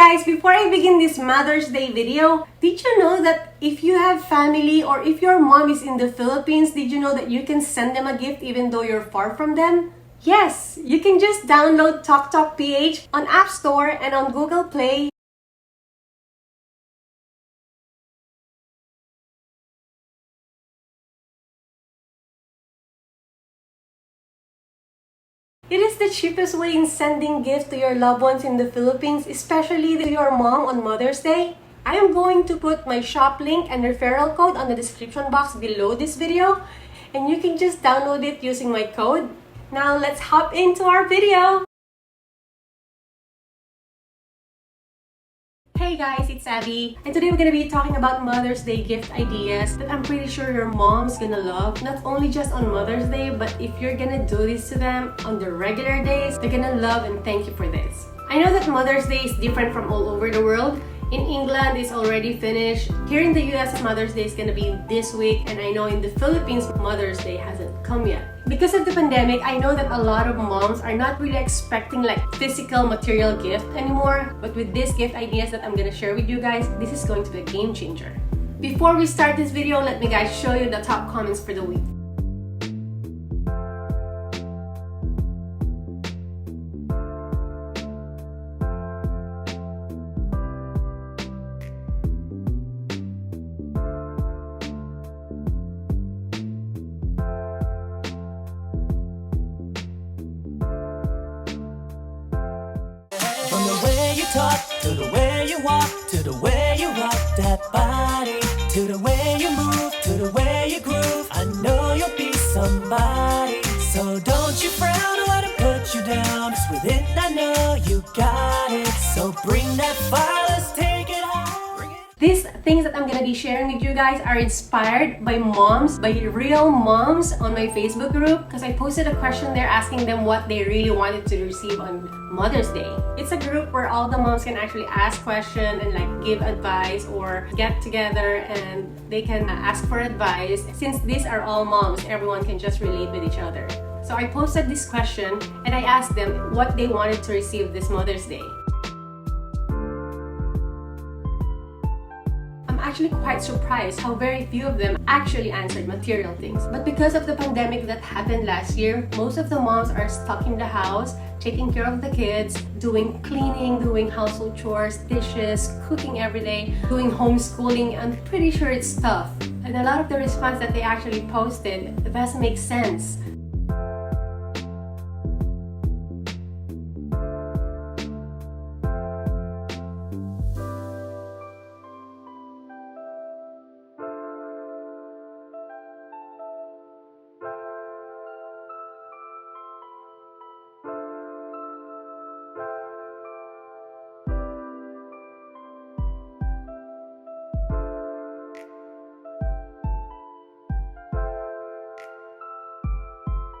guys, before I begin this Mother's Day video, did you know that if you have family or if your mom is in the Philippines, did you know that you can send them a gift even though you're far from them? Yes, you can just download TOKTOK PH on App Store and on Google Play. It is the cheapest way in sending gifts to your loved ones in the Philippines, especially to your mom on Mother's Day. I am going to put my shop link and referral code on the description box below this video, and you can just download it using my code. Now let's hop into our video! Hey guys, it's Abby, and today we're gonna be talking about Mother's Day gift ideas that I'm pretty sure your mom's gonna love. Not only just on Mother's Day, but if you're gonna do this to them on the regular days, they're gonna love and thank you for this. I know that Mother's Day is different from all over the world. In England, it's already finished. Here in the US, Mother's Day is gonna be this week, and I know in the Philippines, Mother's Day hasn't come yet. Because of the pandemic, I know that a lot of moms are not really expecting like physical material gift anymore. But with these gift ideas that I'm gonna share with you guys, this is going to be a game changer. Before we start this video, let me guys show you the top comments for the week. From the way you talk, to the way you walk, to the way you rock that body, to the way you move, to the way you groove, I know you'll be somebody. So don't you frown or let it put you down. It's within, I know you got it. So bring that fire, let's take it high. These things that I'm gonna be sharing with you guys are inspired by moms, by real moms on my Facebook group, because I posted a question there asking them what they really wanted to receive on Mother's Day. It's a group where all the moms can actually ask questions and like give advice or get together and they can ask for advice. Since these are all moms, everyone can just relate with each other. So I posted this question and I asked them what they wanted to receive this Mother's Day. Actually quite surprised how very few of them actually answered material things. But because of the pandemic that happened last year, most of the moms are stuck in the house, taking care of the kids, doing cleaning, doing household chores, dishes, cooking every day, doing homeschooling. I'm pretty sure it's tough. And a lot of the response that they actually posted does make sense.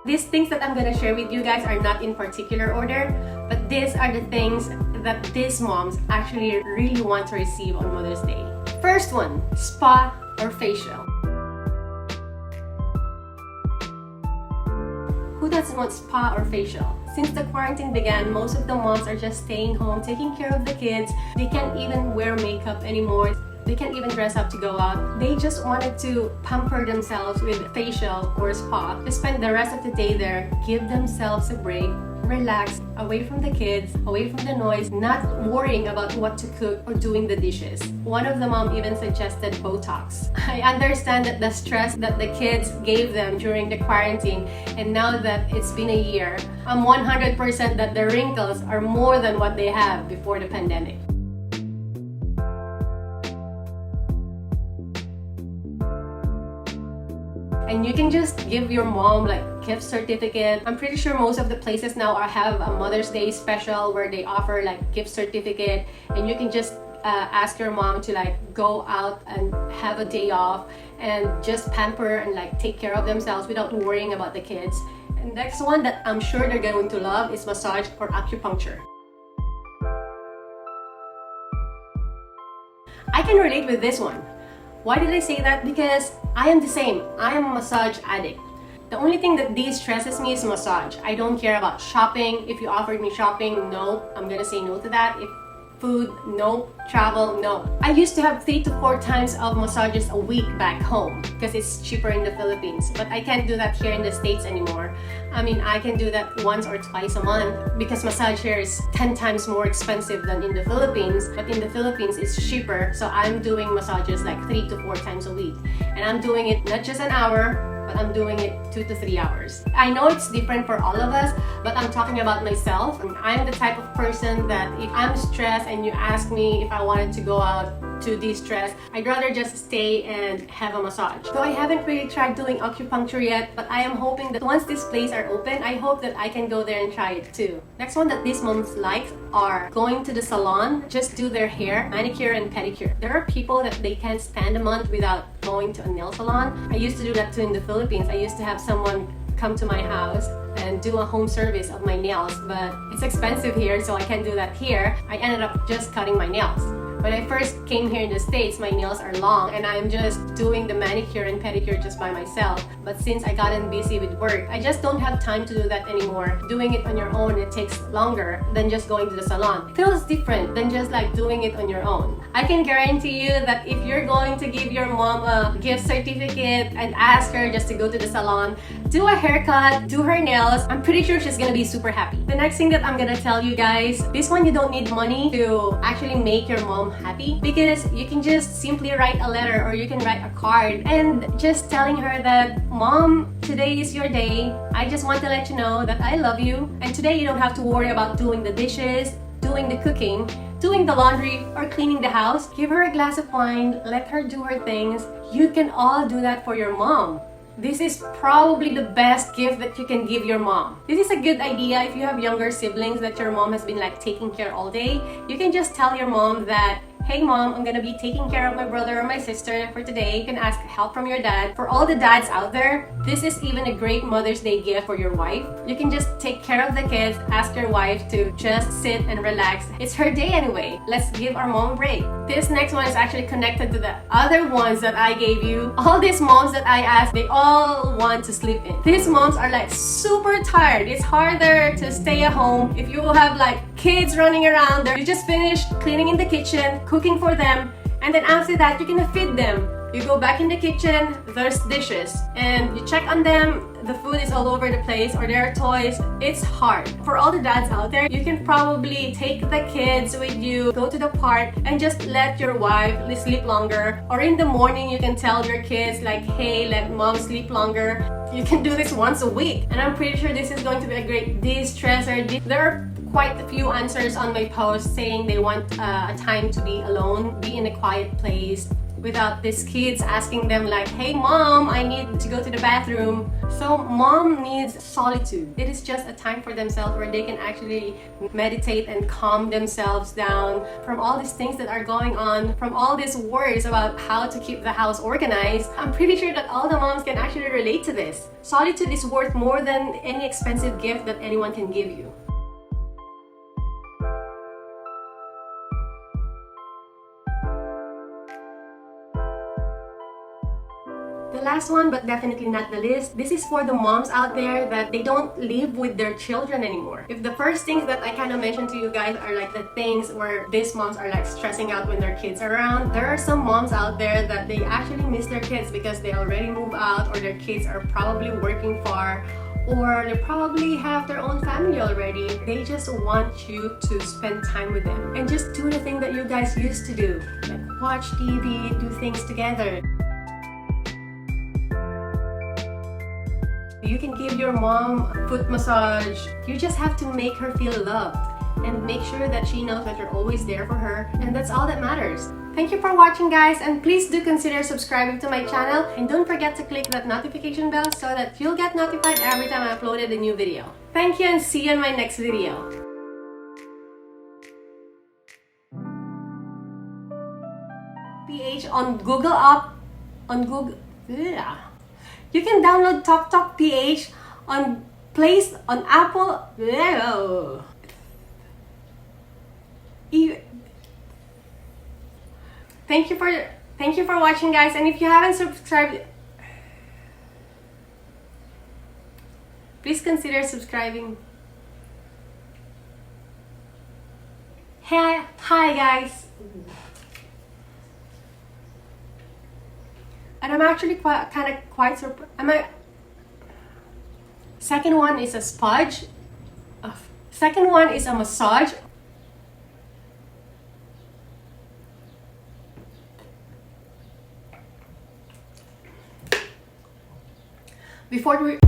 These things that I'm gonna share with you guys are not in particular order, but these are the things that these moms actually really want to receive on Mother's Day. First one, spa or facial. Who doesn't want spa or facial? Since the quarantine began, most of the moms are just staying home, taking care of the kids. They can't even wear makeup anymore. They can't even dress up to go out. They just wanted to pamper themselves with facial or spa. Just spend the rest of the day there, give themselves a break, relax, away from the kids, away from the noise, not worrying about what to cook or doing the dishes. One of the mom even suggested Botox. I understand that the stress that the kids gave them during the quarantine, and now that it's been a year, I'm 100% that the wrinkles are more than what they have before the pandemic. And you can just give your mom like gift certificate. I'm pretty sure most of the places now have a Mother's Day special where they offer like gift certificate, and you can just ask your mom to like go out and have a day off and just pamper and like take care of themselves without worrying about the kids. And next one that I'm sure they're going to love is massage or acupuncture. I can relate with this one. Why did I say that? Because I am the same. I am a massage addict. The only thing that de-stresses me is massage. I don't care about shopping. If you offered me shopping, no, I'm gonna say no to that. If food, no. Travel, no. I used to have 3 to 4 times of massages a week back home because it's cheaper in the Philippines. But I can't do that here in the States anymore. I mean, I can do that once or twice a month because massage here is 10 times more expensive than in the Philippines. But in the Philippines, it's cheaper. So I'm doing massages like 3 to 4 times a week. And I'm doing it not just an hour, but I'm doing it 2 to 3 hours. I know it's different for all of us, but I'm talking about myself. I'm the type of person that if I'm stressed and you ask me if I wanted to go out to de-stress, I'd rather just stay and have a massage. So I haven't really tried doing acupuncture yet, but I am hoping that once these places are open, I hope that I can go there and try it too. Next one that these moms like are going to the salon, just do their hair, manicure and pedicure. There are people that they can't stand a month without going to a nail salon. I used to do that too in the Philippines. I used to have someone come to my house and do a home service of my nails, but it's expensive here, so I can't do that here. I ended up just cutting my nails. When I first came here in the States, my nails are long and I'm just doing the manicure and pedicure just by myself. But since I gotten busy with work, I just don't have time to do that anymore. Doing it on your own, it takes longer than just going to the salon. It feels different than just like doing it on your own. I can guarantee you that if you're going to give your mom a gift certificate and ask her just to go to the salon, do a haircut, do her nails, I'm pretty sure she's gonna be super happy. The next thing that I'm gonna tell you guys, this one you don't need money to actually make your mom happy, because you can just simply write a letter or you can write a card and just telling her that, Mom, today is your day. I just want to let you know that I love you, and today you don't have to worry about doing the dishes, doing the cooking, doing the laundry, or cleaning the house. Give her a glass of wine, let her do her things. You can all do that for your mom. This is probably the best gift that you can give your mom. This is a good idea if you have younger siblings that your mom has been like taking care all day. You can just tell your mom that, hey mom, I'm gonna be taking care of my brother or my sister for today. You can ask help from your dad. For all the dads out there, this is even a great Mother's Day gift for your wife. You can just take care of the kids, ask your wife to just sit and relax. It's her day anyway. Let's give our mom a break. This next one is actually connected to the other ones that I gave you. All these moms that I asked, they all want to sleep in. These moms are like super tired. It's harder to stay at home if you have like kids running around there. You just finished cleaning in the kitchen, cooking for them, and then after that you're gonna feed them. You go back in the kitchen, there's dishes, and you check on them, the food is all over the place, or there are toys. It's hard. For all the dads out there, you can probably take the kids with you, go to the park, and just let your wife sleep longer. Or in the morning, you can tell your kids like, hey, let mom sleep longer. You can do this once a week, and I'm pretty sure this is going to be a great de-stressor. There are quite a few answers on my post saying they want a time to be alone, be in a quiet place, without these kids asking them like, hey mom, I need to go to the bathroom. So mom needs solitude. It is just a time for themselves where they can actually meditate and calm themselves down from all these things that are going on, from all these worries about how to keep the house organized. I'm pretty sure that all the moms can actually relate to this. Solitude is worth more than any expensive gift that anyone can give you. The last one, but definitely not the least, this is for the moms out there that they don't live with their children anymore. If the first things that I kind of mentioned to you guys are like the things where these moms are like stressing out when their kids are around, there are some moms out there that they actually miss their kids because they already moved out, or their kids are probably working far, or they probably have their own family already. They just want you to spend time with them and just do the thing that you guys used to do, like watch TV, do things together. You can give your mom a foot massage. You just have to make her feel loved and make sure that she knows that you're always there for her, and that's all that matters. Thank you for watching, guys, and please do consider subscribing to my channel, and don't forget to click that notification bell so that you'll get notified every time I uploaded a new video. Thank you, and see you in my next video. PH on Google yeah. You can download TOKTOK PH on Apple. Thank you for watching, guys, and if you haven't subscribed, please consider subscribing. Hi guys. And I'm actually quite surprised. Second one is a sponge. Second one is a massage. Before we